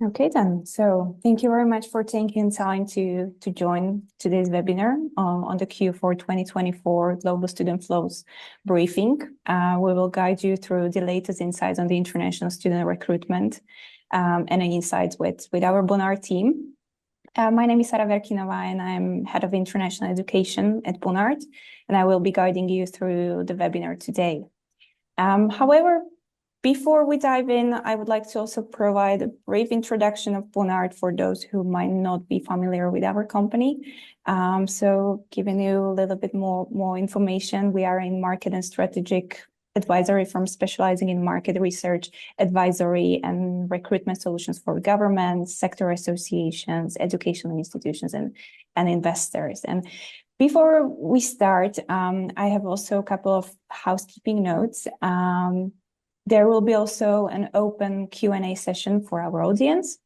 Okay, then. So thank you very much for taking time to join today's webinar on the Q4 2024 Global Student Flows briefing. We will guide you through the latest insights on the international student recruitment and insights with our Bonar team. My name is Sara Verkinova, and I'm Head of International Education at Bonar, and I will be guiding you through the webinar today. However, before we dive in, I would like to also provide a brief introduction of Bonar for those who might not be familiar with our company. So giving you a little bit more information, we are in market and strategic advisory firm specializing in market research, advisory and recruitment solutions for governments, sector associations, educational institutions, and investors. And before we start, I have also a couple of housekeeping notes. There will be also an open Q&A session for our audience,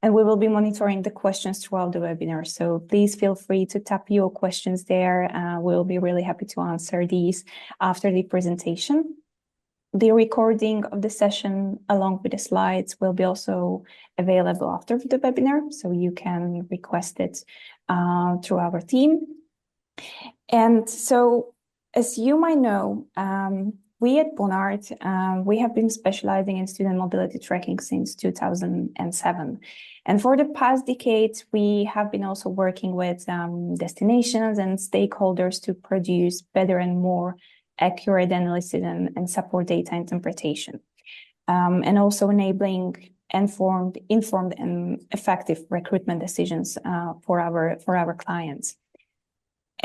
and we will be monitoring the questions throughout the webinar. So please feel free to tap your questions there. We'll be really happy to answer these after the presentation. The recording of the session along with the slides will be also available after the webinar, so you can request it through our team. And so, as you might know, we at Bonar, we have been specializing in student mobility tracking since 2007. And for the past decades, we have been also working with destinations and stakeholders to produce better and more accurate analysis and support data interpretation, and also enabling informed and effective recruitment decisions for our clients.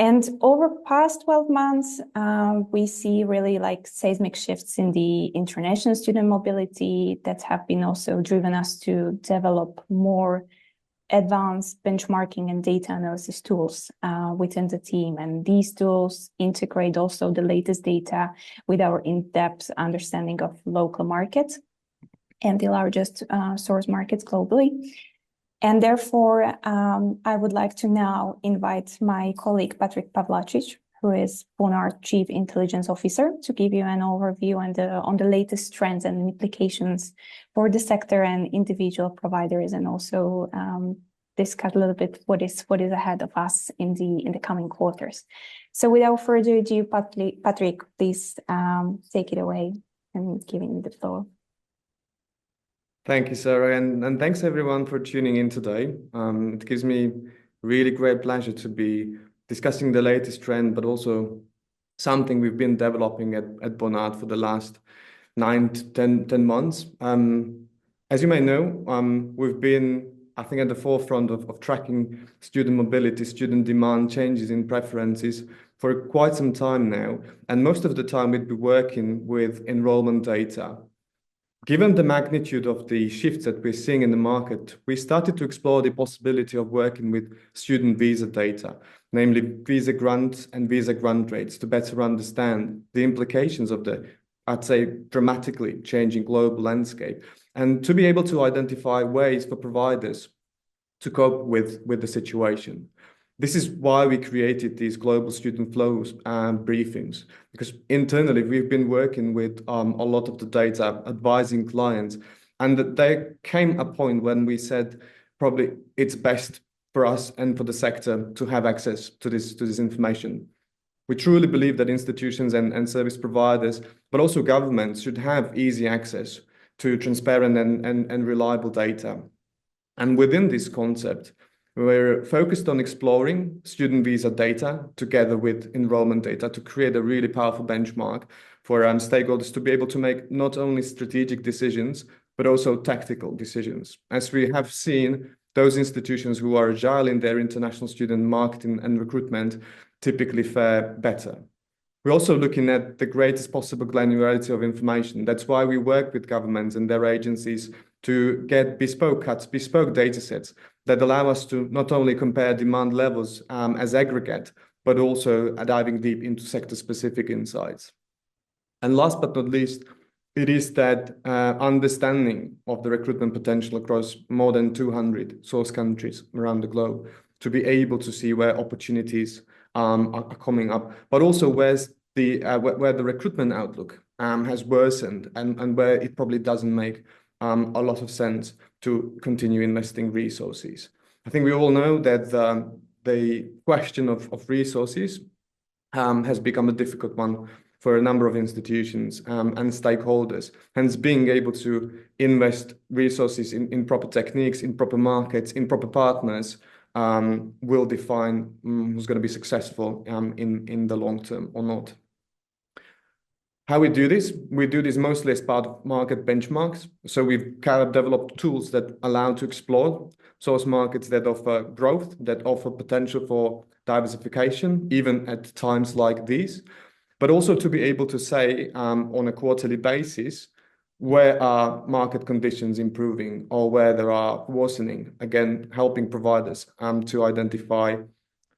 And over past 12 months, we see really like seismic shifts in the international student mobility that have been also driven us to develop more advanced benchmarking and data analysis tools within the team. And these tools integrate also the latest data with our in-depth understanding of local markets and the largest source markets globally. And therefore, I would like to now invite my colleague, Patrick Pavlacic, who is Bonar Chief Intelligence Officer, to give you an overview on the latest trends and implications for the sector and individual providers, and also discuss a little bit what is ahead of us in the coming quarters. So without further ado, Patrick, please take it away and giving you the floor. Thank you, Sarah, and thanks everyone for tuning in today. It gives me really great pleasure to be discussing the latest trend, but also something we've been developing at Bonar for the last 9 to 10 months. As you may know, we've been, I think, at the forefront of tracking student mobility, student demand, changes in preferences for quite some time now. And most of the time we'd be working with enrollment data. Given the magnitude of the shifts that we're seeing in the market, we started to explore the possibility of working with student visa data, namely visa grants and visa grant rates, to better understand the implications of the, I'd say, dramatically changing global landscape, and to be able to identify ways for providers to cope with the situation. This is why we created these global student flows briefings, because internally we've been working with a lot of the data, advising clients, and that there came a point when we said probably it's best for us and for the sector to have access to this information. We truly believe that institutions and service providers, but also governments, should have easy access to transparent and reliable data. And within this concept, we're focused on exploring student visa data together with enrollment data to create a really powerful benchmark for stakeholders to be able to make not only strategic decisions, but also tactical decisions. As we have seen, those institutions who are agile in their international student marketing and recruitment typically fare better. We're also looking at the greatest possible granularity of information. That's why we work with governments and their agencies to get bespoke data sets that allow us to not only compare demand levels as aggregate, but also diving deep into sector-specific insights. And last but not least, it is that understanding of the recruitment potential across more than 200 source countries around the globe to be able to see where opportunities are coming up, but also where the recruitment outlook has worsened and where it probably doesn't make a lot of sense to continue investing resources. I think we all know that the question of resources has become a difficult one for a number of institutions and stakeholders. Hence, being able to invest resources in proper techniques, in proper markets, in proper partners will define who's going to be successful in the long term or not. How we do this? We do this mostly as part of market benchmarks. So we've kind of developed tools that allow to explore source markets that offer growth, that offer potential for diversification, even at times like these, but also to be able to say on a quarterly basis, where are market conditions improving or where there are worsening, again, helping providers to identify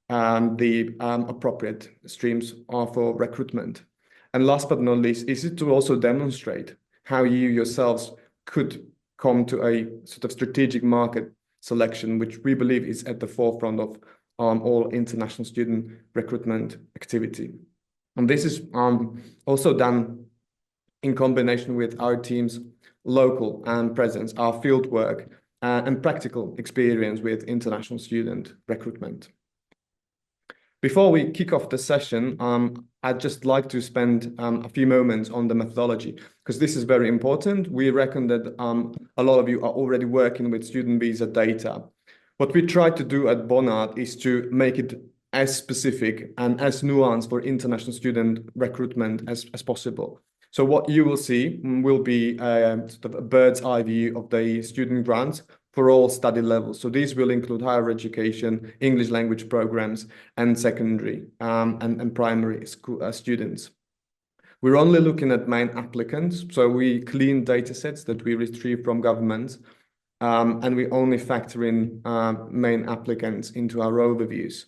the appropriate streams for recruitment. And last but not least, is it to also demonstrate how you yourselves could come to a sort of strategic market selection, which we believe is at the forefront of all international student recruitment activity. And this is also done in combination with our team's local presence, our field work, and practical experience with international student recruitment. Before we kick off the session, I'd just like to spend a few moments on the methodology, because this is very important. We reckon that a lot of you are already working with student visa data. What we try to do at Bonard is to make it as specific and as nuanced for international student recruitment as possible. So what you will see will be sort of a bird's eye view of the student grants for all study levels. So these will include higher education, English language programs, and secondary and primary school students. We're only looking at main applicants. So we clean data sets that we retrieve from governments, and we only factor in main applicants into our overviews.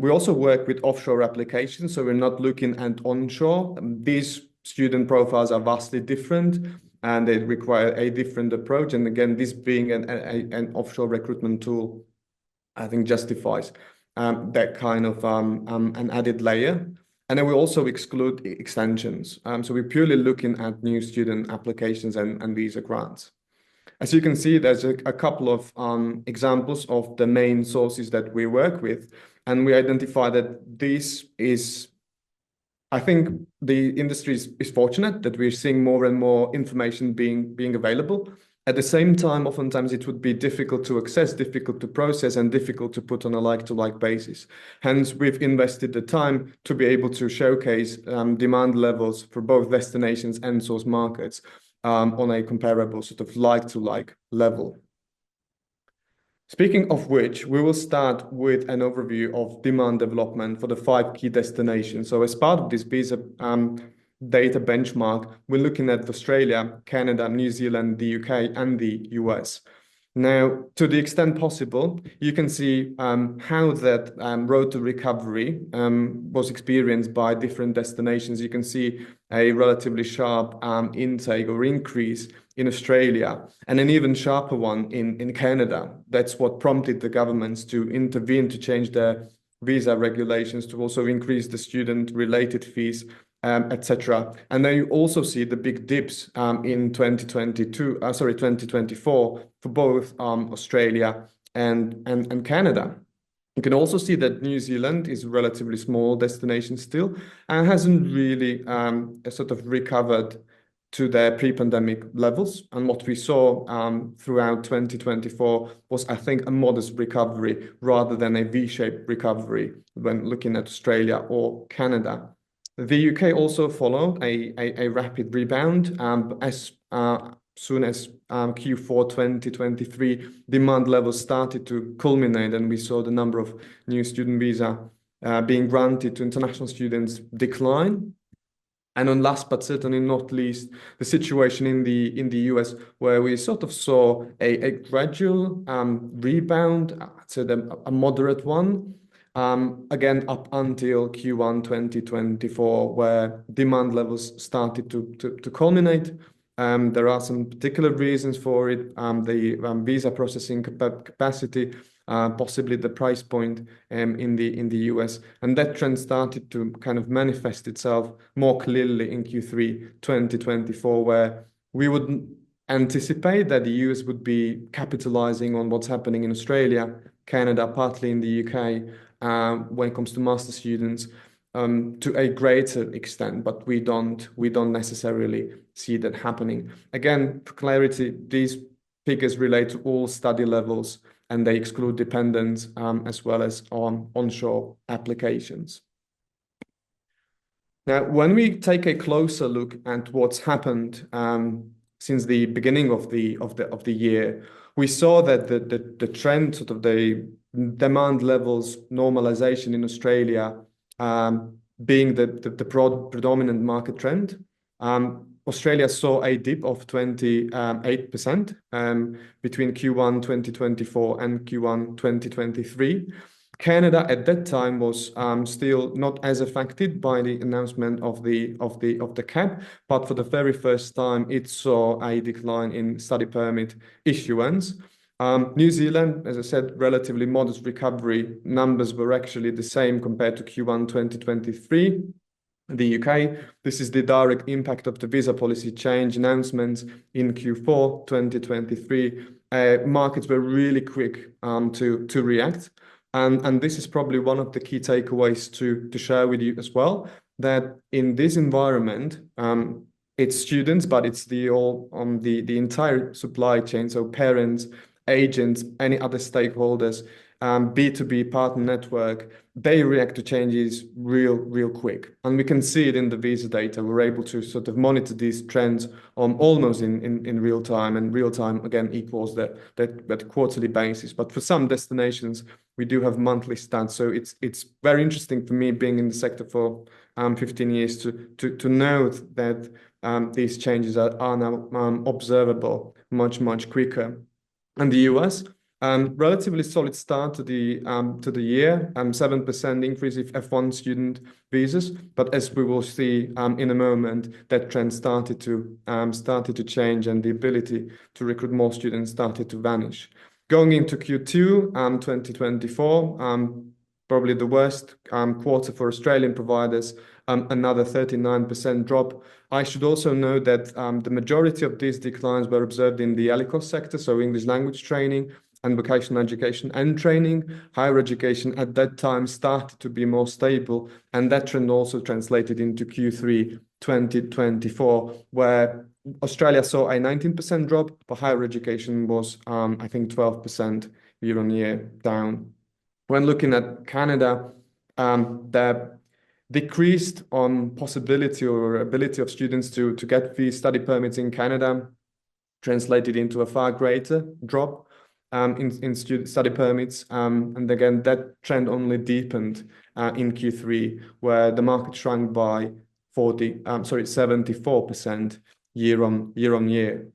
We also work with offshore applications, so we're not looking at onshore. These student profiles are vastly different, and they require a different approach. And again, this being an offshore recruitment tool, I think justifies that kind of an added layer. And then we also exclude extensions. So we're purely looking at new student applications and visa grants. As you can see, there's a couple of examples of the main sources that we work with, and we identify that this is, I think the industry is fortunate that we're seeing more and more information being available. At the same time, oftentimes it would be difficult to access, difficult to process, and difficult to put on a like-to-like basis. Hence, we've invested the time to be able to showcase demand levels for both destinations and source markets on a comparable sort of like-to-like level. Speaking of which, we will start with an overview of demand development for the 5 key destinations. So as part of this visa data benchmark, we're looking at Australia, Canada, New Zealand, the UK, and the US. Now, to the extent possible, you can see how that road to recovery was experienced by different destinations. You can see a relatively sharp intake or increase in Australia, and an even sharper one in Canada. That's what prompted the governments to intervene, to change their visa regulations, to also increase the student-related fees, etc. And then you also see the big dips in 2024 for both Australia and Canada. You can also see that New Zealand is a relatively small destination still and hasn't really sort of recovered to their pre-pandemic levels. And what we saw throughout 2024 was, I think, a modest recovery rather than a V-shaped recovery when looking at Australia or Canada. The UK also followed a rapid rebound as soon as Q4 2023, demand levels started to culminate, and we saw the number of new student visa being granted to international students decline. And on last but certainly not least, the situation in the US, where we sort of saw a gradual rebound, so a moderate one. Again, up until Q1 2024, where demand levels started to culminate. There are some particular reasons for it. The visa processing capacity, possibly the price point in the US. And that trend started to kind of manifest itself more clearly in Q3 2024, where we would anticipate that the US would be capitalizing on what's happening in Australia, Canada, partly in the UK, when it comes to master students, to a greater extent, but we don't necessarily see that happening. Again, for clarity, these figures relate to all study levels, and they exclude dependents as well as onshore applications. Now, when we take a closer look at what's happened since the beginning of the year, we saw that the trend, sort of the demand levels normalization in Australia, being the predominant market trend. Australia saw a dip of 28% between Q1 2024 and Q1 2023. Canada at that time was still not as affected by the announcement of the cap, but for the very first time, it saw a decline in study permit issuance. New Zealand, as I said, relatively modest recovery. Numbers were actually the same compared to Q1 2023. The UK, this is the direct impact of the visa policy change announcements in Q4 2023. Markets were really quick to react. And this is probably one of the key takeaways to share with you as well, that in this environment, it's students, but it's the entire supply chain, so parents, agents, any other stakeholders, B2B partner network, they react to changes real quick. And we can see it in the visa data. We're able to sort of monitor these trends almost in real time, and real time again equals that quarterly basis. But for some destinations, we do have monthly stats. So it's very interesting for me, being in the sector for 15 years, to note that these changes are now observable much quicker. And the US, relatively solid start to the year, 7% increase in F1 student visas. But as we will see in a moment, that trend started to change, and the ability to recruit more students started to vanish. Going into Q2 2024, probably the worst quarter for Australian providers, another 39% drop. I should also note that the majority of these declines were observed in the ELICOS sector, so English language training and vocational education and training. Higher education at that time started to be more stable, and that trend also translated into Q3 2024, where Australia saw a 19% drop, but higher education was, I think, 12% year on year down. When looking at Canada, the decreased possibility or ability of students to get these study permits in Canada translated into a far greater drop in student study permits. And again, that trend only deepened in Q3, where the market shrunk by 74% year on year.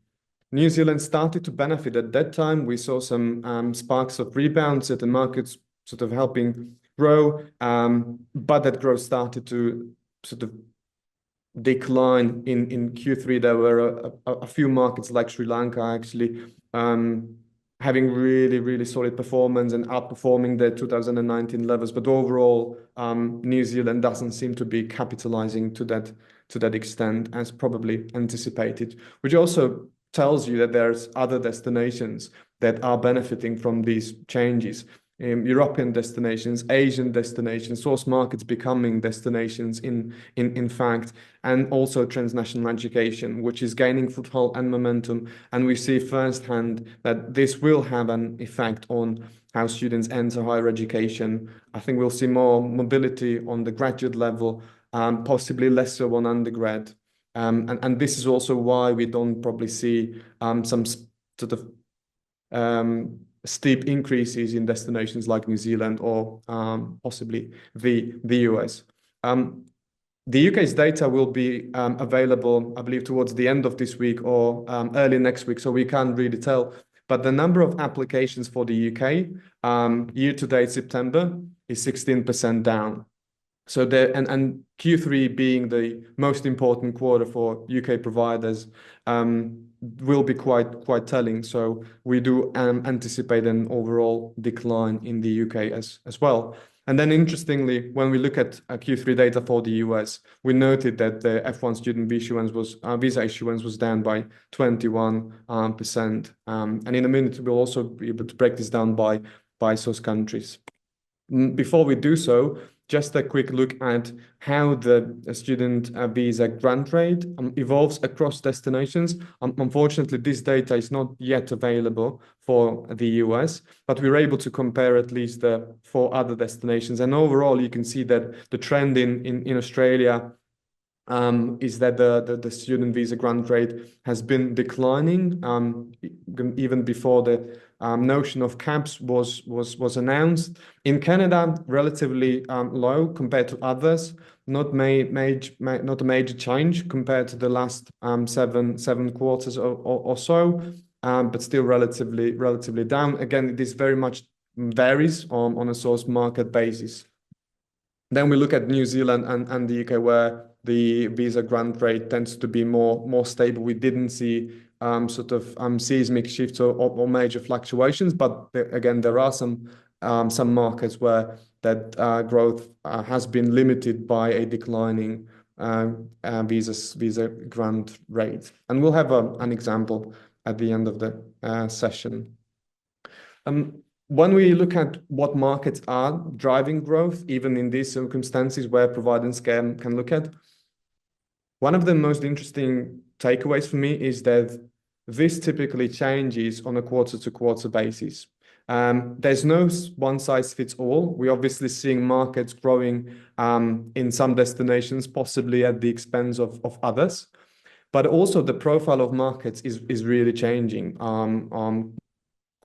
New Zealand started to benefit at that time. We saw some sparks of rebounds at the markets sort of helping grow, but that growth started to sort of decline in Q3. There were a few markets like Sri Lanka actually having really solid performance and outperforming their 2019 levels. But overall, New Zealand doesn't seem to be capitalizing to that extent as probably anticipated, which also tells you that there's other destinations that are benefiting from these changes. European destinations, Asian destinations, source markets becoming destinations in fact, and also transnational education, which is gaining foothold and momentum. And we see firsthand that this will have an effect on how students enter higher education. I think we'll see more mobility on the graduate level, possibly less so on undergrad. And this is also why we don't probably see some sort of steep increases in destinations like New Zealand or possibly the US. The UK's data will be available, I believe, towards the end of this week or early next week, so we can't really tell. But the number of applications for the UK year-to-date September is 16% down. So and Q3 being the most important quarter for UK providers will be quite telling. So we do anticipate an overall decline in the UK as well. And then interestingly, when we look at Q3 data for the US, we noted that the F1 student visa issuance was down by 21%. And in a minute, we'll also be able to break this down by source countries. Before we do so, just a quick look at how the student visa grant rate evolves across destinations. Unfortunately, this data is not yet available for the US, but we're able to compare at least the 4 other destinations. And overall, you can see that the trend in Australia is that the student visa grant rate has been declining even before the notion of caps was announced. In Canada, relatively low compared to others, not a major change compared to the last seven quarters or so, but still relatively down. Again, this very much varies on a source market basis. Then we look at New Zealand and the UK, where the visa grant rate tends to be more stable. We didn't see sort of seismic shifts or major fluctuations, but again, there are some markets where that growth has been limited by a declining visa grant rate. And we'll have an example at the end of the session. When we look at what markets are driving growth, even in these circumstances where providers can look at, one of the most interesting takeaways for me is that this typically changes on a quarter-to-quarter basis. There's no one size fits all. We're obviously seeing markets growing in some destinations, possibly at the expense of others. But also the profile of markets is really changing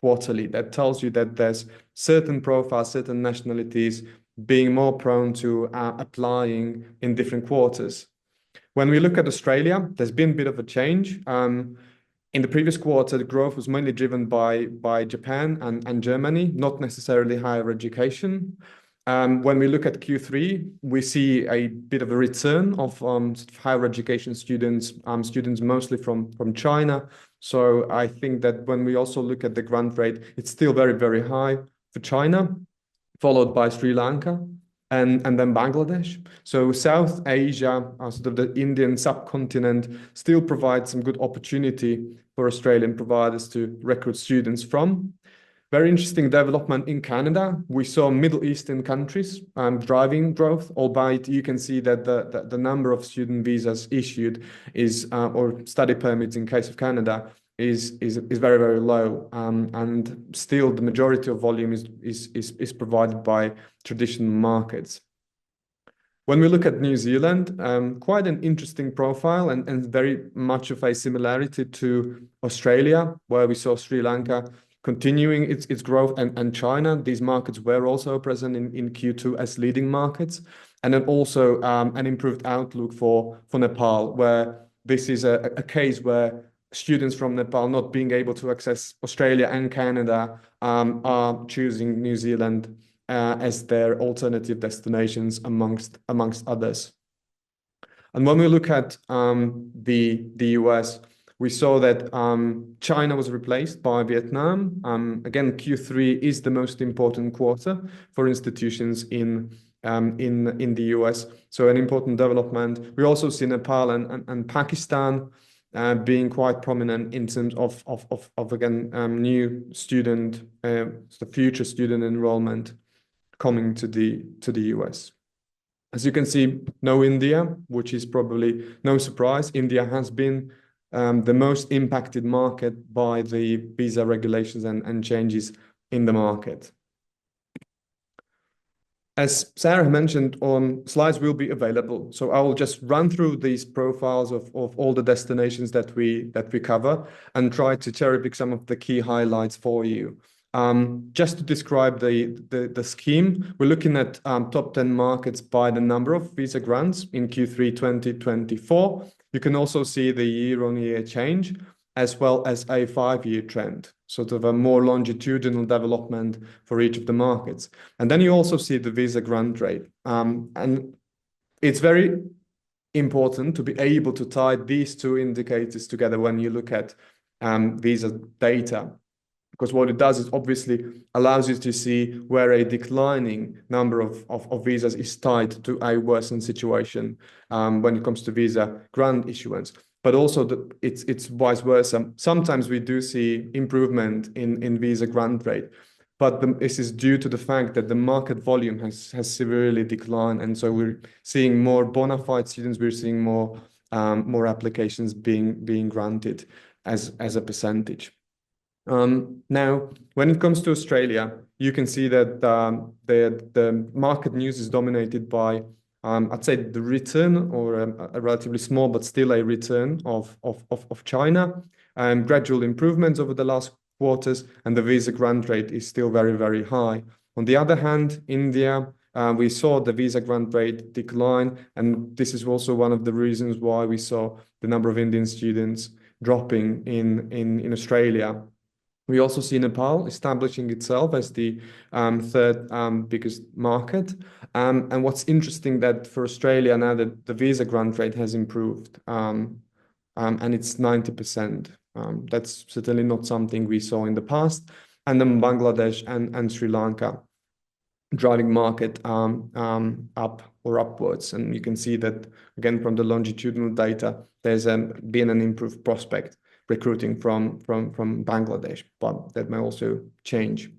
quarterly. That tells you that there's certain profiles, certain nationalities being more prone to applying in different quarters. When we look at Australia, there's been a bit of a change. In the previous quarter, the growth was mainly driven by Japan and Germany, not necessarily higher education. When we look at Q3, we see a bit of a return of higher education students mostly from China. So I think that when we also look at the grant rate, it's still very, very high for China, followed by Sri Lanka and then Bangladesh. So South Asia, sort of the Indian subcontinent, still provides some good opportunity for Australian providers to recruit students from. Very interesting development in Canada. We saw Middle Eastern countries driving growth, albeit you can see that the number of student visas issued or study permits in case of Canada is very, very low. And still the majority of volume is provided by traditional markets. When we look at New Zealand, quite an interesting profile and very much of a similarity to Australia, where we saw Sri Lanka continuing its growth and China. These markets were also present in Q2 as leading markets. And then also an improved outlook for Nepal, where this is a case where students from Nepal not being able to access Australia and Canada are choosing New Zealand as their alternative destinations amongst others. And when we look at the US, we saw that China was replaced by Vietnam. Again, Q3 is the most important quarter for institutions in the US. So an important development. We also see Nepal and Pakistan being quite prominent in terms of again new student, the future student enrollment coming to the US. As you can see, no India, which is probably no surprise. India has been the most impacted market by the visa regulations and changes in the market. As Sarah mentioned, slides will be available. So I will just run through these profiles of all the destinations that we cover and try to cherry pick some of the key highlights for you. Just to describe the scheme, we're looking at top 10 markets by the number of visa grants in Q3 2024. You can also see the year-on-year change, as well as a 5-year trend, sort of a more longitudinal development for each of the markets. And then you also see the visa grant rate. And it's very important to be able to tie these two indicators together when you look at visa data. because what it does is obviously allows you to see where a declining number of visas is tied to a worsened situation when it comes to visa grant issuance. But also it's vice versa. Sometimes we do see improvement in visa grant rate, but this is due to the fact that the market volume has severely declined, and so we're seeing more bona fide students. We're seeing more applications being granted as a percentage. Now, when it comes to Australia, you can see that the market news is dominated by, I'd say, the return, or a relatively small but still a return of China, gradual improvements over the last quarters, and the visa grant rate is still very, very high. On the other hand, India, we saw the visa grant rate decline, and this is also one of the reasons why we saw the number of Indian students dropping in Australia. We also see Nepal establishing itself as the third biggest market. And what's interesting that for Australia now that the visa grant rate has improved, and it's 90%. That's certainly not something we saw in the past. And then Bangladesh and Sri Lanka driving market up or upwards. And you can see that, again, from the longitudinal data, there's been an improved prospect recruiting from Bangladesh, but that may also change.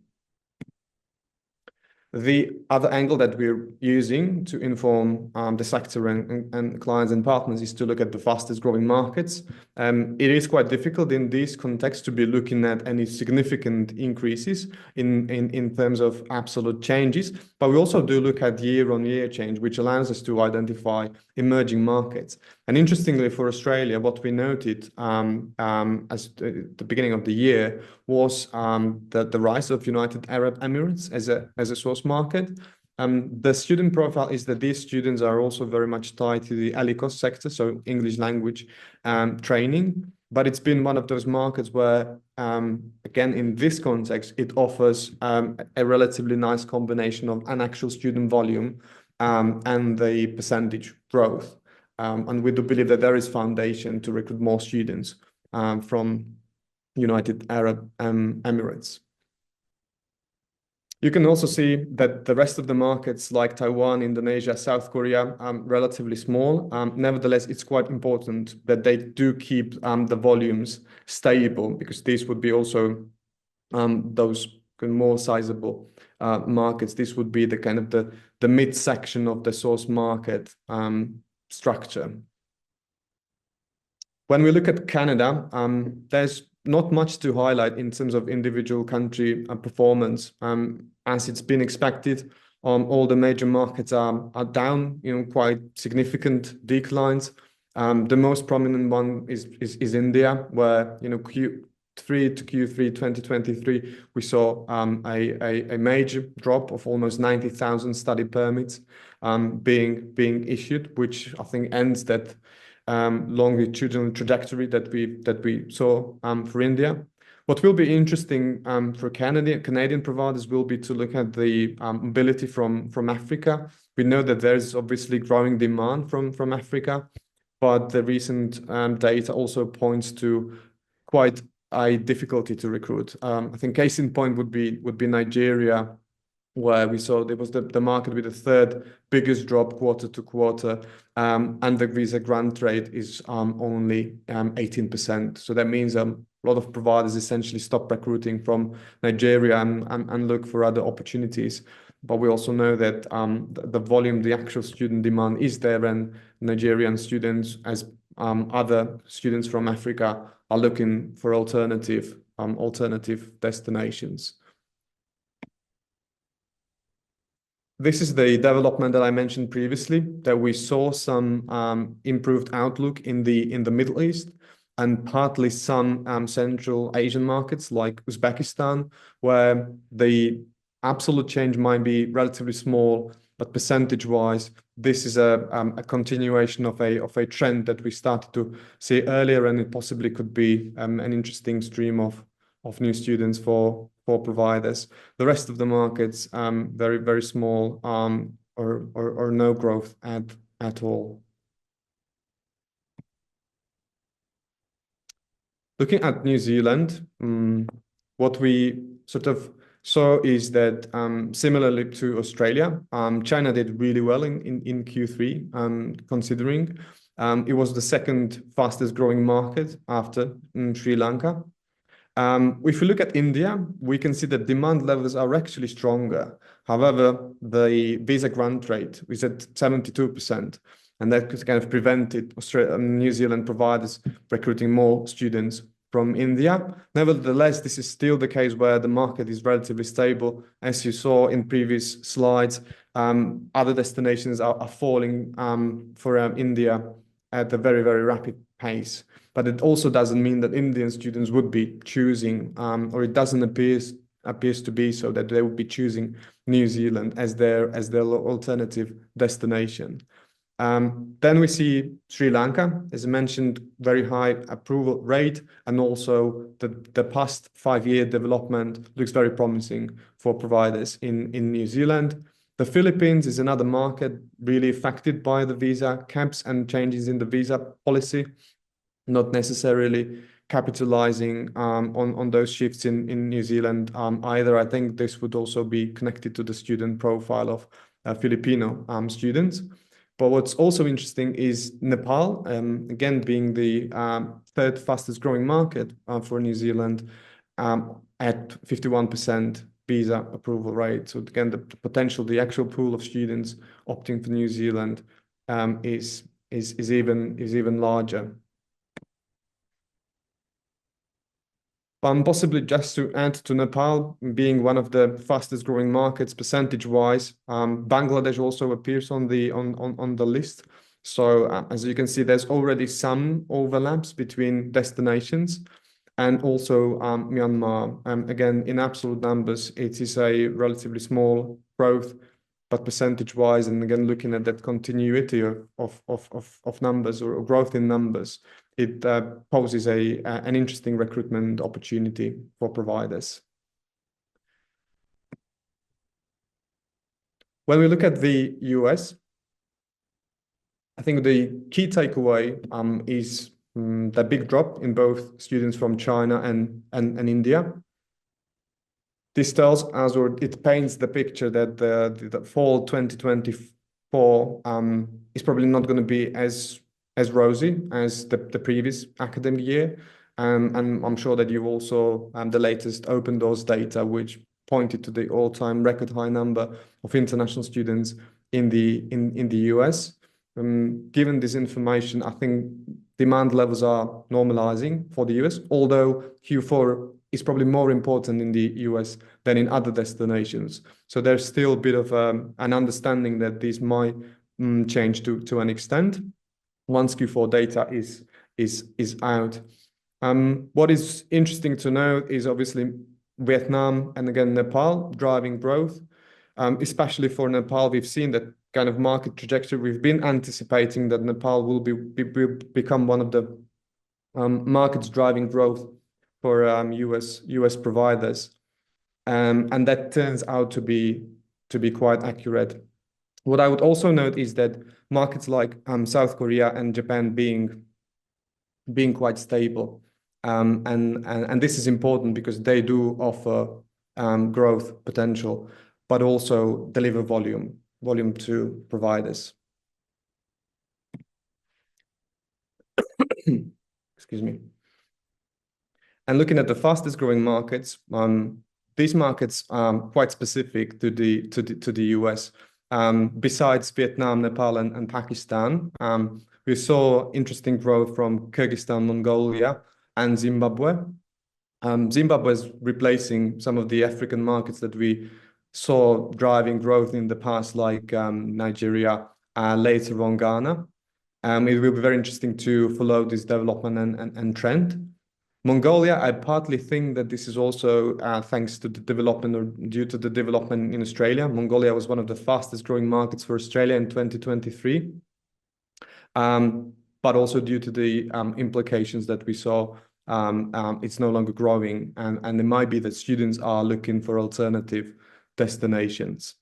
The other angle that we're using to inform the sector and clients and partners is to look at the fastest growing markets. It is quite difficult in this context to be looking at any significant increases in terms of absolute changes, but we also do look at year-on-year change, which allows us to identify emerging markets. And interestingly, for Australia, what we noted as the beginning of the year was the rise of United Arab Emirates as a source market. The student profile is that these students are also very much tied to the ELICOS sector, so English language training. But it's been one of those markets where, again, in this context, it offers a relatively nice combination of an actual student volume and the percentage growth. And we do believe that there is foundation to recruit more students from United Arab Emirates. You can also see that the rest of the markets like Taiwan, Indonesia, South Korea are relatively small. Nevertheless, it's quite important that they do keep the volumes stable, because these would be also those more sizable markets. This would be the kind of the mid-section of the source market structure. When we look at Canada, there's not much to highlight in terms of individual country performance. As it's been expected, all the major markets are down, quite significant declines. The most prominent one is India, where Q3 to Q3 2023 we saw a major drop of almost 90,000 study permits being issued, which I think ends that longitudinal trajectory that we saw for India. What will be interesting for Canadian providers will be to look at the mobility from Africa. We know that there's obviously growing demand from Africa, but the recent data also points to quite a difficulty to recruit. I think case in point would be Nigeria, where we saw there was the market with the third biggest drop quarter to quarter, and the visa grant rate is only 18%. So that means a lot of providers essentially stop recruiting from Nigeria and look for other opportunities. But we also know that the volume, the actual student demand is there, and Nigerian students, as other students from Africa, are looking for alternative destinations. This is the development that I mentioned previously, that we saw some improved outlook in the Middle East, and partly some Central Asian markets like Uzbekistan, where the absolute change might be relatively small, but percentage-wise, this is a continuation of a trend that we started to see earlier, and it possibly could be an interesting stream of new students for providers. The rest of the markets, very, very small or no growth at all. Looking at New Zealand, what we sort of saw is that similarly to Australia, China did really well in Q3, considering it was the second fastest growing market after Sri Lanka. If we look at India, we can see that demand levels are actually stronger. However, the visa grant rate is at 72%, and that could kind of prevented New Zealand providers recruiting more students from India. Nevertheless, this is still the case where the market is relatively stable. As you saw in previous slides, other destinations are falling for India at a very, very rapid pace. But it also doesn't mean that Indian students would be choosing, or it doesn't appears to be so that they would be choosing New Zealand as their alternative destination. Then we see Sri Lanka, as I mentioned, very high approval rate, and also the past 5-year development looks very promising for providers in New Zealand. The Philippines is another market really affected by the visa caps and changes in the visa policy, not necessarily capitalizing on those shifts in New Zealand either. I think this would also be connected to the student profile of Filipino students. But what's also interesting is Nepal, again, being the third fastest growing market for New Zealand at 51% visa approval rate. So again, the potential, the actual pool of students opting for New Zealand is even larger. Possibly just to add to Nepal being one of the fastest growing markets percentage-wise, Bangladesh also appears on the list. So as you can see, there's already some overlaps between destinations, and also Myanmar. Again, in absolute numbers, it is a relatively small growth, but percentage-wise, and again looking at that continuity of numbers or growth in numbers, it poses an interesting recruitment opportunity for providers. When we look at the US, I think the key takeaway is the big drop in both students from China and India. This tells us, or it paints the picture that the fall 2024 is probably not going to be as rosy as the previous academic year. And I'm sure that you also the latest Open Doors data, which pointed to the all-time record high number of international students in the US. Given this information, I think demand levels are normalizing for the US, although Q4 is probably more important in the US than in other destinations. So there's still a bit of an understanding that this might change to an extent once Q4 data is out. What is interesting to note is obviously Vietnam and again Nepal driving growth, especially for Nepal. We've seen that kind of market trajectory. We've been anticipating that Nepal will become one of the markets driving growth for US providers, and that turns out to be quite accurate. What I would also note is that markets like South Korea and Japan being quite stable, and this is important because they do offer growth potential, but also deliver volume to providers. Excuse me. And looking at the fastest growing markets, these markets are quite specific to the US. Besides Vietnam, Nepal, and Pakistan, we saw interesting growth from Kyrgyzstan, Mongolia, and Zimbabwe. Zimbabwe is replacing some of the African markets that we saw driving growth in the past, like Nigeria, later on Ghana. It will be very interesting to follow this development and trend. Mongolia, I partly think that this is also thanks to the development or due to the development in Australia. Mongolia was one of the fastest growing markets for Australia in 2023, but also due to the implications that we saw, it's no longer growing, and it might be that students are looking for alternative destinations.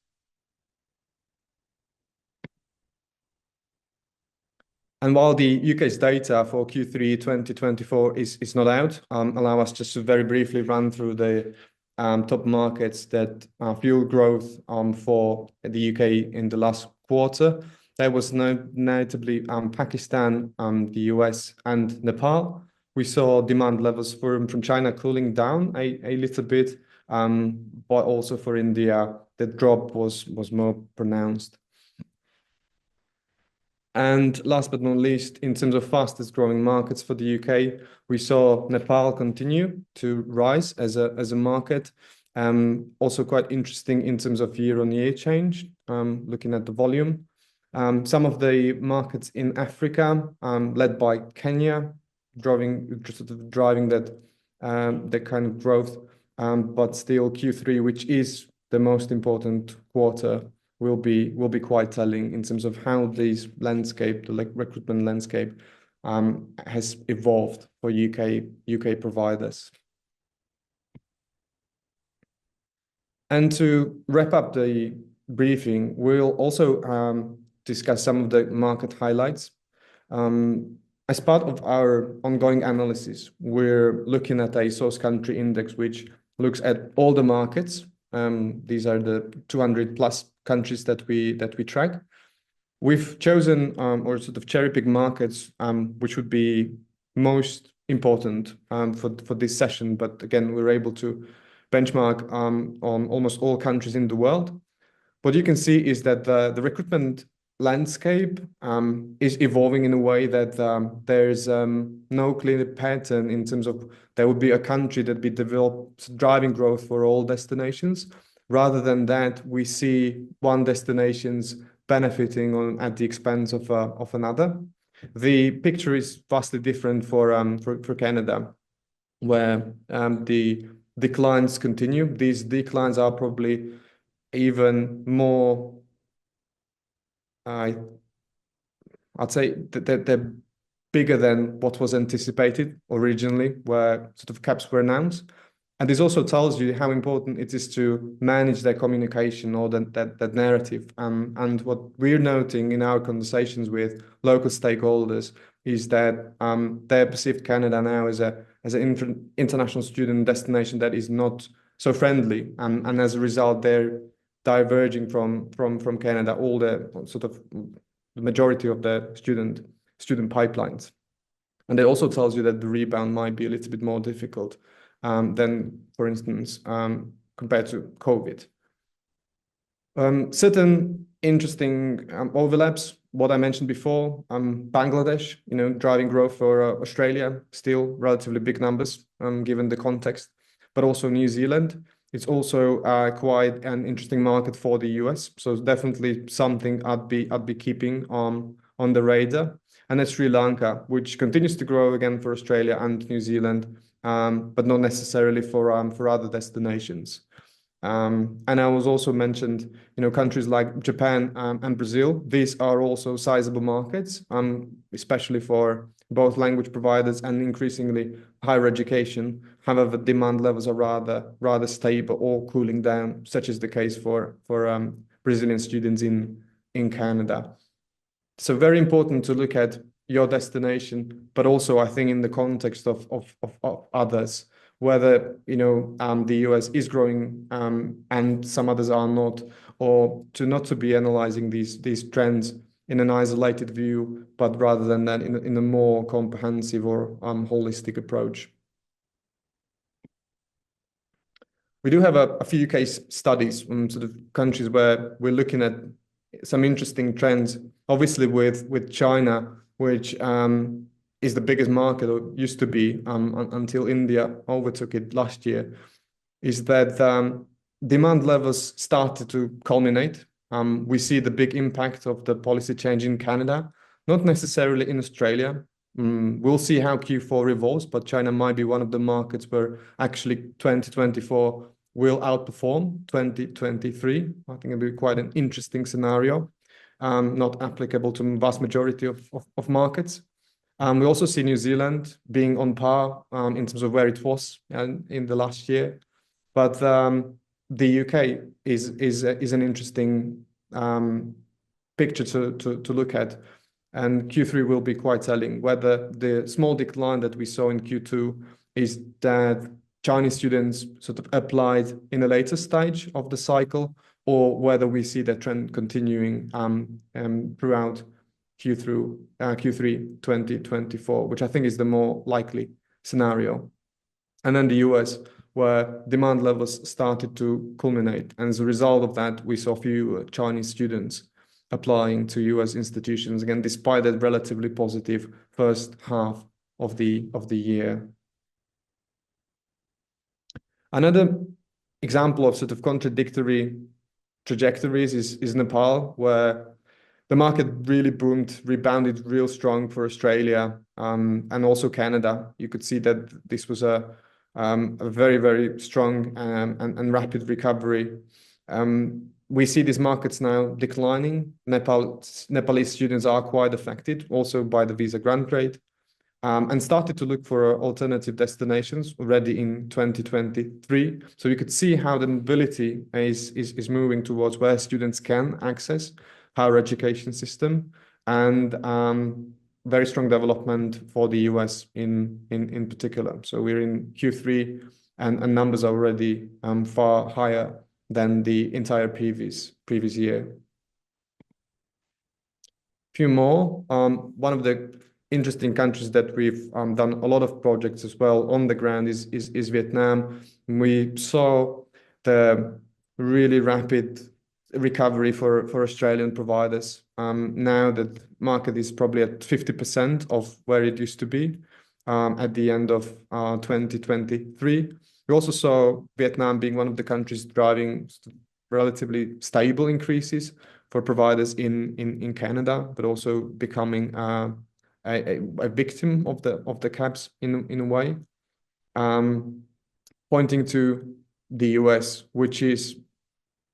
And while the UK's data for Q3 2024 is not out, allow us just to very briefly run through the top markets that fuel growth for the UK in the last quarter. There was notably Pakistan, the US, and Nepal. We saw demand levels from China cooling down a little bit, but also for India, the drop was more pronounced. And last but not least, in terms of fastest growing markets for the UK, we saw Nepal continue to rise as a market. Also quite interesting in terms of year-on-year change, looking at the volume. Some of the markets in Africa, led by Kenya, driving that kind of growth. But still Q3, which is the most important quarter, will be quite telling in terms of how this landscape, the recruitment landscape, has evolved for UK providers. And to wrap up the briefing, we'll also discuss some of the market highlights. As part of our ongoing analysis, we're looking at a source country index which looks at all the markets. These are the 200 plus countries that we track. We've chosen or sort of cherry-picked markets which would be most important for this session. But again, we're able to benchmark on almost all countries in the world. What you can see is that the recruitment landscape is evolving in a way that there's no clear pattern in terms of there would be a country that be developed driving growth for all destinations. Rather than that, we see one destinations benefiting at the expense of another. The picture is vastly different for Canada, where the declines continue. These declines are probably even more, I'd say that they're bigger than what was anticipated originally, where sort of caps were announced. And this also tells you how important it is to manage their communication or that narrative. And what we're noting in our conversations with local stakeholders is that they perceived Canada now as an international student destination that is not so friendly, and as a result, they're diverging from Canada all the sort of the majority of the student pipelines. And it also tells you that the rebound might be a little bit more difficult than, for instance, compared to COVID. Certain interesting overlaps. What I mentioned before, Bangladesh, driving growth for Australia, still relatively big numbers given the context, but also New Zealand. It's also quite an interesting market for the US, so definitely something I'd be keeping on the radar. And then Sri Lanka, which continues to grow again for Australia and New Zealand, but not necessarily for other destinations. And I was also mentioned, countries like Japan and Brazil. These are also sizable markets, especially for both language providers and increasingly higher education. However, demand levels are rather stable or cooling down, such is the case for Brazilian students in Canada. So very important to look at your destination, but also I think in the context of others, whether the US is growing and some others are not, or not to be analyzing these trends in an isolated view, but rather than that in a more comprehensive or holistic approach. We do have a few case studies from sort of countries where we're looking at some interesting trends. Obviously, with China, which is the biggest market, or used to be until India overtook it last year, is that demand levels started to culminate. We see the big impact of the policy change in Canada, not necessarily in Australia. We'll see how Q4 evolves, but China might be one of the markets where actually 2024 will outperform 2023. I think it'll be quite an interesting scenario, not applicable to the vast majority of markets. We also see New Zealand being on par in terms of where it was in the last year. But the UK is an interesting picture to look at. And Q3 will be quite telling whether the small decline that we saw in Q2 is that Chinese students sort of applied in a later stage of the cycle, or whether we see that trend continuing throughout Q3 2024, which I think is the more likely scenario. And then the US, where demand levels started to culminate. And as a result of that, we saw few Chinese students applying to US institutions, again, despite that relatively positive first half of the year. Another example of sort of contradictory trajectories is Nepal, where the market really boomed, rebounded real strong for Australia, and also Canada. You could see that this was a very, very strong and rapid recovery. We see these markets now declining. Nepalese students are quite affected also by the visa grant rate, and started to look for alternative destinations already in 2023. So you could see how the mobility is moving towards where students can access higher education system, and very strong development for the US in particular. So we're in Q3 and numbers are already far higher than the entire previous year. Few more. One of the interesting countries that we've done a lot of projects as well on the ground is Vietnam. We saw the really rapid recovery for Australian providers. Now that market is probably at 50% of where it used to be at the end of 2023. We also saw Vietnam being one of the countries driving relatively stable increases for providers in Canada, but also becoming a victim of the caps in a way, pointing to the US, which is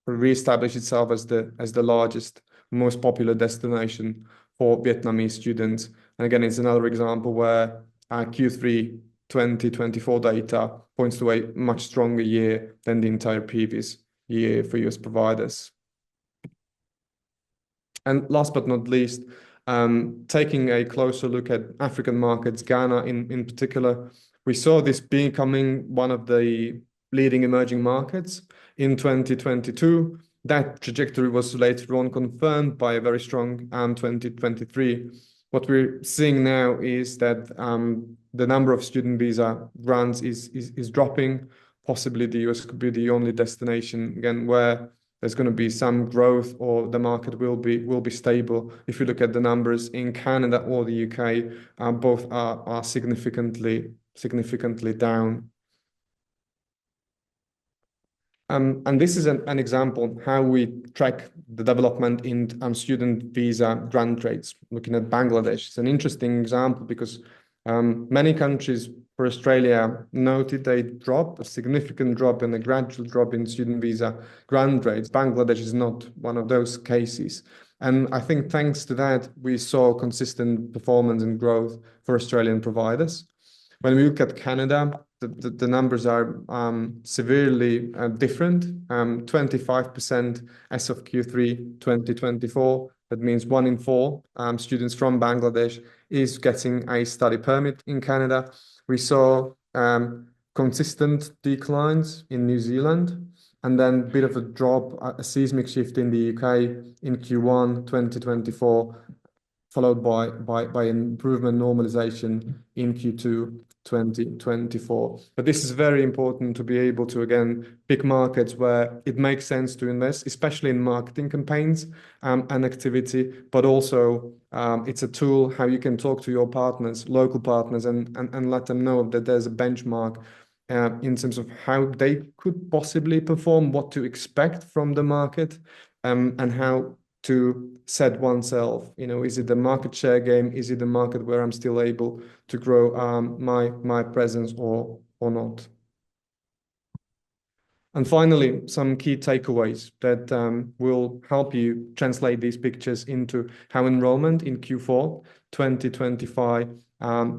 reestablished itself as the largest, most popular destination for Vietnamese students. And again, it's another example where Q3 2024 data points to a much stronger year than the entire previous year for US providers. And last but not least, taking a closer look at African markets, Ghana in particular, we saw this becoming one of the leading emerging markets in 2022. That trajectory was later on confirmed by a very strong 2023. What we're seeing now is that the number of student visa grants is dropping. Possibly the US could be the only destination again where there's going to be some growth, or the market will be stable. If you look at the numbers in Canada or the UK, both are significantly down. And this is an example of how we track the development in student visa grant rates. Looking at Bangladesh, it's an interesting example because many countries for Australia noted a significant drop and a gradual drop in student visa grant rates. Bangladesh is not one of those cases. And I think thanks to that, we saw consistent performance and growth for Australian providers. When we look at Canada, the numbers are severely different. 25% as of Q3 2024. That means 1 in 4 students from Bangladesh is getting a study permit in Canada. We saw consistent declines in New Zealand, and then a bit of a drop, a seismic shift in the UK in Q1 2024, followed by an improvement normalization in Q2 2024. But this is very important to be able to, again, pick markets where it makes sense to invest, especially in marketing campaigns and activity, but also it's a tool how you can talk to your partners, local partners, and let them know that there's a benchmark in terms of how they could possibly perform, what to expect from the market, and how to set oneself, is it the market share game? Is it the market where I'm still able to grow my presence or not? And finally, some key takeaways that will help you translate these pictures into how enrollment in Q4 2025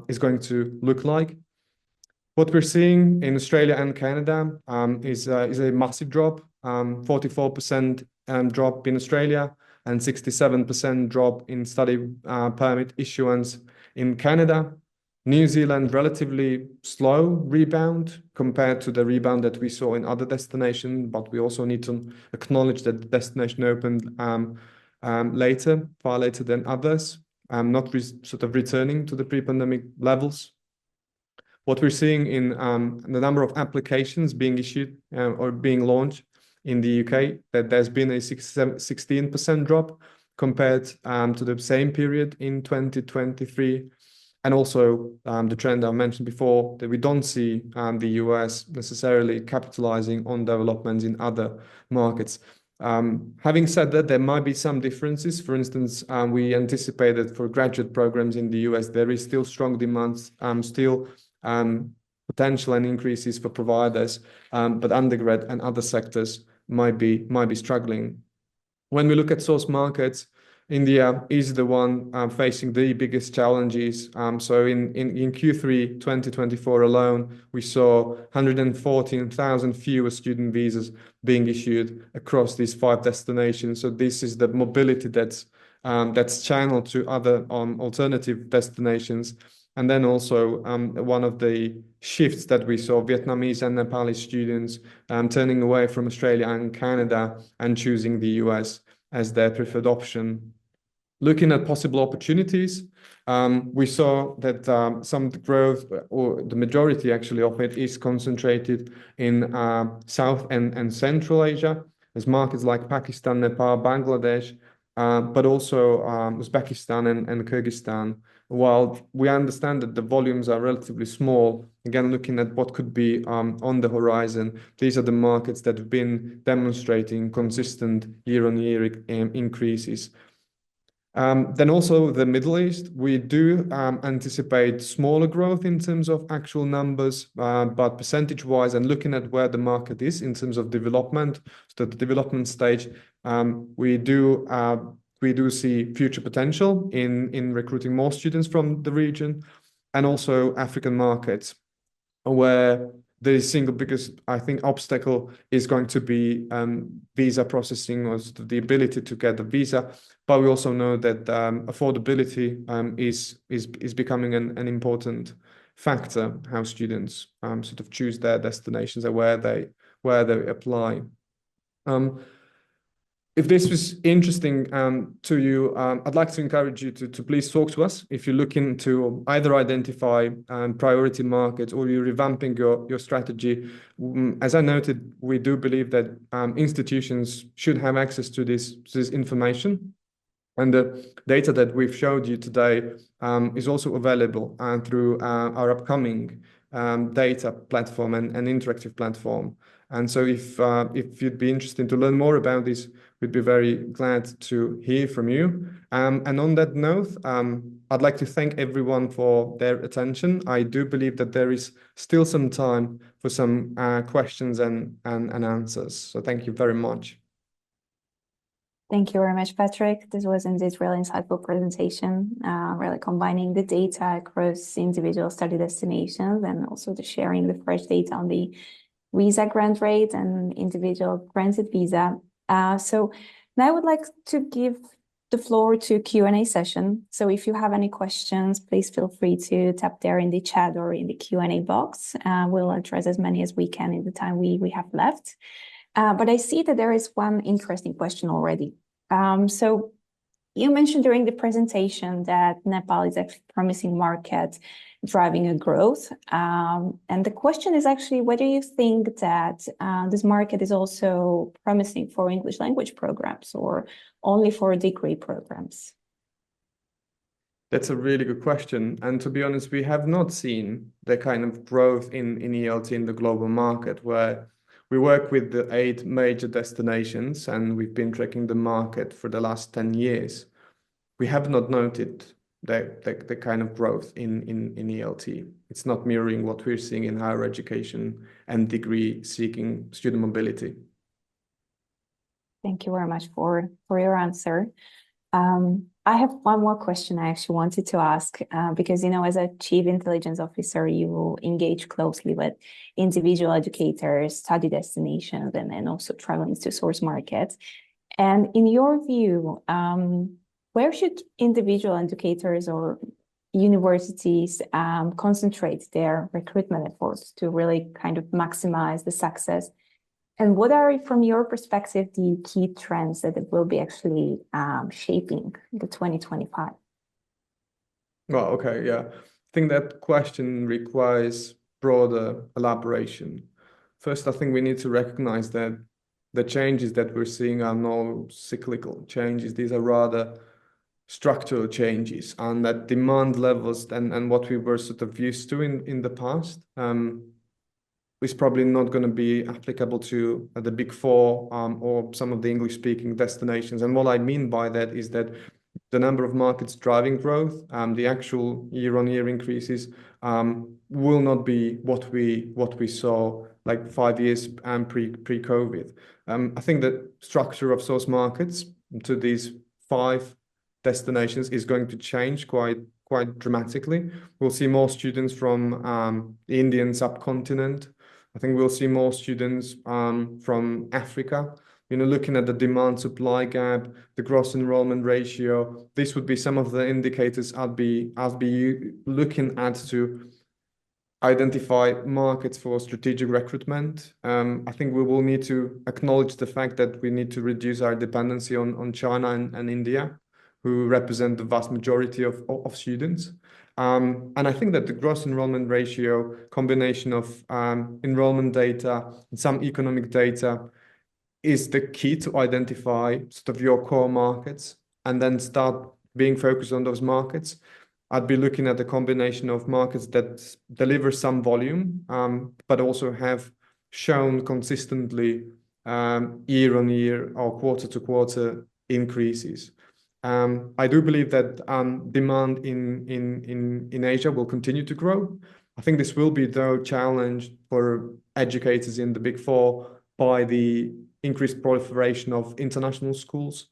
is going to look like. What we're seeing in Australia and Canada is a massive drop, 44% drop in Australia, and 67% drop in study permit issuance in Canada. New Zealand, relatively slow rebound compared to the rebound that we saw in other destinations, but we also need to acknowledge that the destination opened later, far later than others, not sort of returning to the pre-pandemic levels. What we're seeing in the number of applications being issued or being launched in the UK, that there's been a 16% drop compared to the same period in 2023. And also the trend I mentioned before, that we don't see the US necessarily capitalizing on developments in other markets. Having said that, there might be some differences. For instance, we anticipated for graduate programs in the US, there is still strong demands, still potential and increases for providers, but undergrad and other sectors might be struggling. When we look at source markets, India is the one facing the biggest challenges. So in Q3 2024 alone, we saw 114,000 fewer student visas being issued across these 5 destinations. So this is the mobility that's channeled to other alternative destinations. And then also one of the shifts that we saw, Vietnamese and Nepali students turning away from Australia and Canada and choosing the US as their preferred option. Looking at possible opportunities, we saw that some growth, or the majority actually of it, is concentrated in South and Central Asia, as markets like Pakistan, Nepal, Bangladesh, but also Uzbekistan and Kyrgyzstan. While we understand that the volumes are relatively small, again, looking at what could be on the horizon, these are the markets that have been demonstrating consistent year-on-year increases. Then also the Middle East, we do anticipate smaller growth in terms of actual numbers, but percentage-wise, and looking at where the market is in terms of development, so the development stage, we do see future potential in recruiting more students from the region, and also African markets, where the single biggest, I think, obstacle is going to be visa processing, or the ability to get a visa. But we also know that affordability is becoming an important factor, how students sort of choose their destinations and where they apply. If this was interesting to you, I'd like to encourage you to please talk to us. If you're looking to either identify priority markets, or you're revamping your strategy, as I noted, we do believe that institutions should have access to this information. And the data that we've showed you today is also available through our upcoming data platform and interactive platform. And so if you'd be interested to learn more about this, we'd be very glad to hear from you. And on that note, I'd like to thank everyone for their attention. I do believe that there is still some time for some questions and answers. So thank you very much. Thank you very much, Patrick. This was indeed really insightful presentation, really combining the data across individual study destinations, and also the sharing the fresh data on the visa grant rate and individual granted visa. So now I would like to give the floor to Q&A session. So if you have any questions, please feel free to tap there in the chat or in the Q&A box. We'll address as many as we can in the time we have left. But I see that there is one interesting question already. So you mentioned during the presentation that Nepal is actually a promising market driving a growth. And the question is actually whether you think that this market is also promising for English language programs or only for degree programs. That's a really good question. And to be honest, we have not seen the kind of growth in ELT in the global market, where we work with the 8 major destinations and we've been tracking the market for the last 10 years. We have not noted the kind of growth in ELT. It's not mirroring what we're seeing in higher education and degree-seeking student mobility. Thank you very much for your answer. I have one more question I actually wanted to ask, because, you know, as a chief intelligence officer, you will engage closely with individual educators, study destinations, and also traveling to source markets. And in your view, where should individual educators or universities concentrate their recruitment efforts to really kind of maximize the success? And what are, from your perspective, the key trends that it will be actually shaping the 2025? Well, okay, yeah. I think that question requires broader elaboration. First, I think we need to recognize that the changes that we're seeing are no cyclical changes. These are rather structural changes, and that demand levels and what we were sort of used to in the past is probably not going to be applicable to the Big Four or some of the English-speaking destinations. And what I mean by that is that the number of markets driving growth, the actual year-on-year increases will not be what we saw like 5 years pre-COVID. I think that structure of source markets to these 5 destinations is going to change quite dramatically. We'll see more students from the Indian subcontinent. I think we'll see more students from Africa. Looking at the demand supply gap, the gross enrollment ratio, this would be some of the indicators I'd be looking at to identify markets for strategic recruitment. I think we will need to acknowledge the fact that we need to reduce our dependency on China and India, who represent the vast majority of students. And I think that the gross enrollment ratio, combination of enrollment data and some economic data, is the key to identify sort of your core markets and then start being focused on those markets. I'd be looking at the combination of markets that deliver some volume, but also have shown consistently year on year or quarter to quarter increases. I do believe that demand in Asia will continue to grow. I think this will be, though, challenged for educators in the Big Four by the increased proliferation of international schools,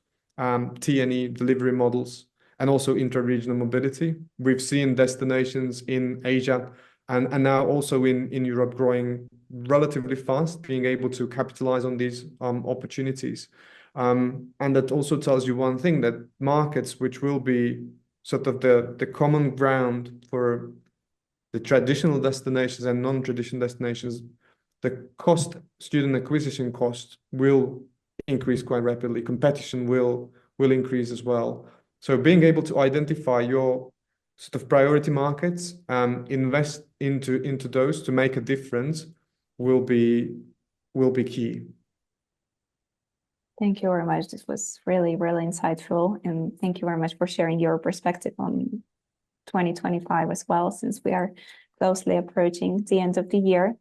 T&E delivery models, and also intra-regional mobility. We've seen destinations in Asia and now also in Europe growing relatively fast, being able to capitalize on these opportunities. And that also tells you one thing, that markets which will be sort of the common ground for the traditional destinations and non-traditional destinations, the student acquisition cost will increase quite rapidly. Competition will increase as well. So being able to identify your sort of priority markets, invest into those to make a difference will be key. Thank you very much. This was really, really insightful. And thank you very much for sharing your perspective on 2025 as well, since we are closely approaching the end of the year.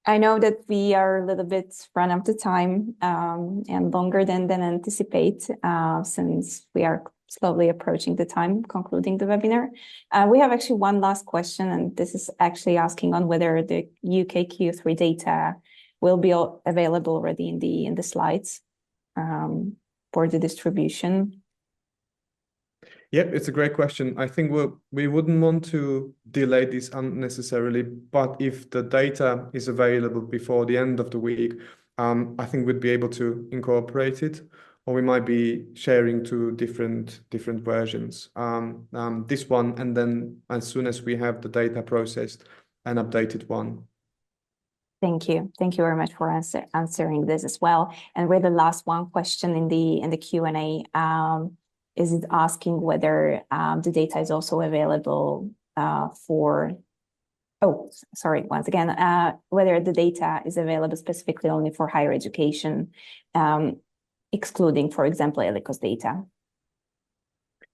I know that we are a little bit run out of time and longer than anticipate, since we are slowly approaching the time concluding the webinar. We have actually one last question, and this is actually asking on whether the UK Q3 data will be available already in the slides for the distribution. Yep, it's a great question. I think we wouldn't want to delay this unnecessarily, but if the data is available before the end of the week, I think we'd be able to incorporate it, or we might be sharing two different versions. This one, and then as soon as we have the data processed, an updated one. Thank you. Thank you very much for answering this as well. And with the last one question in the Q&A, is it asking whether the data is also available whether the data is available specifically only for higher education, excluding, for example, ELICOS data?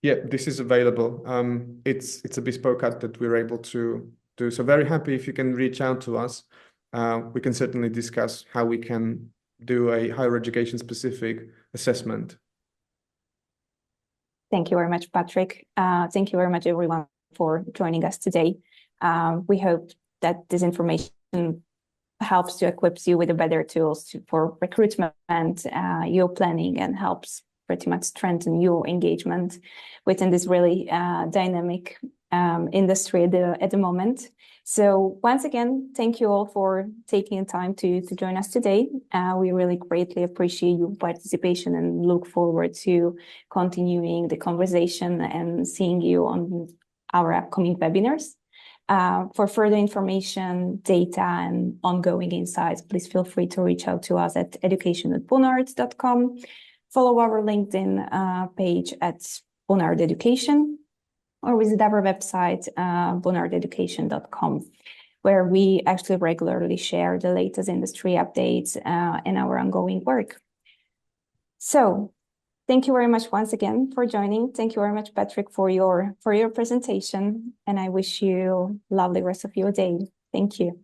Yeah, this is available. It's a bespoke cut that we're able to do. So very happy if you can reach out to us. We can certainly discuss how we can do a higher education specific assessment. Thank you very much, Patrick. Thank you very much, everyone, for joining us today. We hope that this information helps to equip you with the better tools for recruitment, your planning, and helps pretty much strengthen your engagement within this really dynamic industry at the moment. So once again, thank you all for taking time to join us today. We really greatly appreciate your participation and look forward to continuing the conversation and seeing you on our upcoming webinars. For further information, data, and ongoing insights, please feel free to reach out to us at education@bonard.com. Follow our LinkedIn page at Bonard Education, or visit our website, bonardeducation.com, where we actually regularly share the latest industry updates and our ongoing work. So thank you very much once again for joining. Thank you very much, Patrick, for your presentation, and I wish you a lovely rest of your day. Thank you.